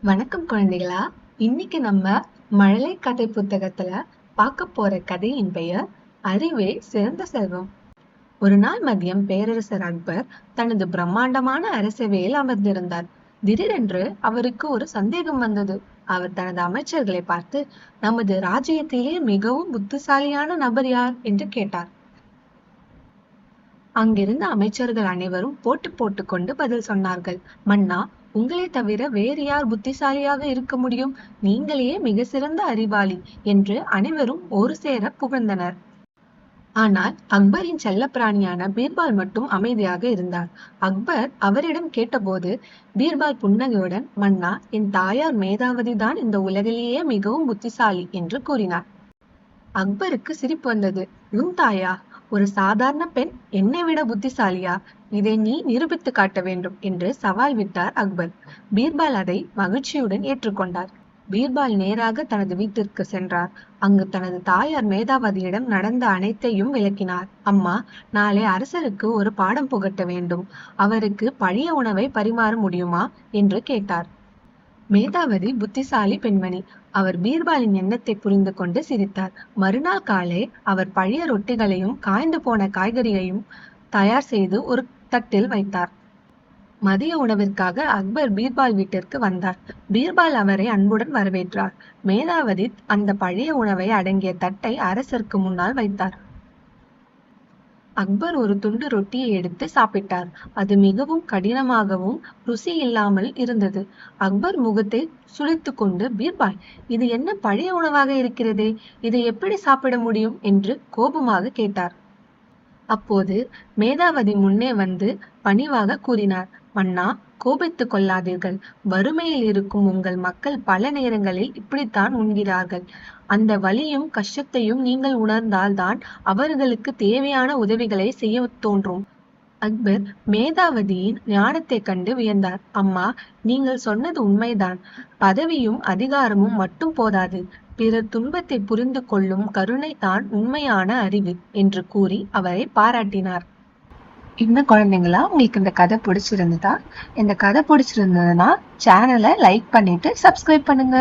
வணக்கம் குழந்தைகளா. இன்னைக்கு நம்ம மழலை கதை புத்தகத்துல பார்க்க போற கதையின் பெயர் அறிவே சிறந்த செல்வம். ஒரு நாள் மதியம் பேரரசர் அக்பர் தனது பிரம்மாண்டமான அரசவையில் அமர்ந்திருந்தார். திடீரென்று அவருக்கு ஒரு சந்தேகம் வந்தது. அவர் தனது அமைச்சர்களை பார்த்து, நமது ராஜ்யத்திலே மிகவும் புத்திசாலியான நபர் யார் என்று கேட்டார். அங்கிருந்த அமைச்சர்கள் அனைவரும் போட்டி போட்டுக்கொண்டு பதில் சொன்னார்கள். மன்னா, உங்களை தவிர வேறு யார் புத்திசாலியாக இருக்க முடியும்? நீங்களே மிக சிறந்த அறிவாளி என்று அனைவரும் ஒரு சேர புகழ்ந்தனர். ஆனால் அக்பரின் செல்லப்பிராணியான பீர்பால் மட்டும் அமைதியாக இருந்தார். அக்பர் அவரிடம் கேட்டபோது பீர்பால் புன்னகையுடன், மன்னா, என் தாயார் மேதாவதி தான் இந்த உலகிலேயே மிகவும் புத்திசாலி என்று கூறினார். அக்பருக்கு சிரிப்பு வந்தது. உன் தாயா? ஒரு சாதாரண பெண் என்னை விட புத்திசாலியா? இதை நீ நிரூபித்து காட்ட வேண்டும் என்று சவால் விட்டார் அக்பர். பீர்பால் அதை மகிழ்ச்சியுடன் ஏற்றுக்கொண்டார். பீர்பால் நேராக தனது வீட்டிற்கு சென்றார். அங்கு தனது தாயார் மேதாவதியிடம் நடந்த அனைத்தையும் விளக்கினார். அம்மா, நாளை அரசருக்கு ஒரு பாடம் புகட்ட வேண்டும். அவருக்கு பழைய உணவை பரிமாற முடியுமா என்று கேட்டார். மேதாவதி புத்திசாலி பெண்மணி. அவர் பீர்பாலின் எண்ணத்தை புரிந்து கொண்டு சிரித்தார். மறுநாள் காலை அவர் பழைய ரொட்டிகளையும் காய்ந்து போன காய்கறியையும் தயார் செய்து ஒரு தட்டில் வைத்தார். மதிய உணவிற்காக அக்பர் பீர்பால் வீட்டிற்கு வந்தார். பீர்பால் அவரை அன்புடன் வரவேற்றார். மேதாவதி அந்த பழைய உணவை அடங்கிய தட்டை அரசருக்கு முன்னால் வைத்தார். அக்பர் ஒரு துண்டு ரொட்டியை எடுத்து சாப்பிட்டார். அது மிகவும் கடினமாகவும் ருசி இல்லாமல் இருந்தது. அக்பர் முகத்தை சுளித்து கொண்டு, பீர்பால், இது என்ன பழைய உணவாக இருக்கிறதே, இதை எப்படி சாப்பிட முடியும் என்று கோபமாக கேட்டார். அப்போது மேதாவதி முன்னே வந்து பணிவாக கூறினார். மன்னா, கோபித்துக் கொள்ளாதீர்கள். வறுமையில் இருக்கும் உங்கள் மக்கள் பல நேரங்களில் இப்படித்தான் உண்கிறார்கள். அந்த வலியும் கஷ்டத்தையும் நீங்கள் உணர்ந்தால்தான் அவர்களுக்கு தேவையான உதவிகளை செய்ய தோன்றும். அக்பர் மேதாவதியின் ஞானத்தை கண்டு வியந்தார். அம்மா, நீங்கள் சொன்னது உண்மைதான். பதவியும் அதிகாரமும் மட்டும் போதாது. பிறர் துன்பத்தை புரிந்து கொள்ளும் கருணை தான் உண்மையான அறிவு என்று கூறி அவரை பாராட்டினார். என்ன குழந்தைங்களா, உங்களுக்கு இந்த கதை பிடிச்சிருந்ததா? இந்த கதை பிடிச்சிருந்ததுன்னா சேனலை லைக் பண்ணிட்டு சப்ஸ்கிரைப் பண்ணுங்க.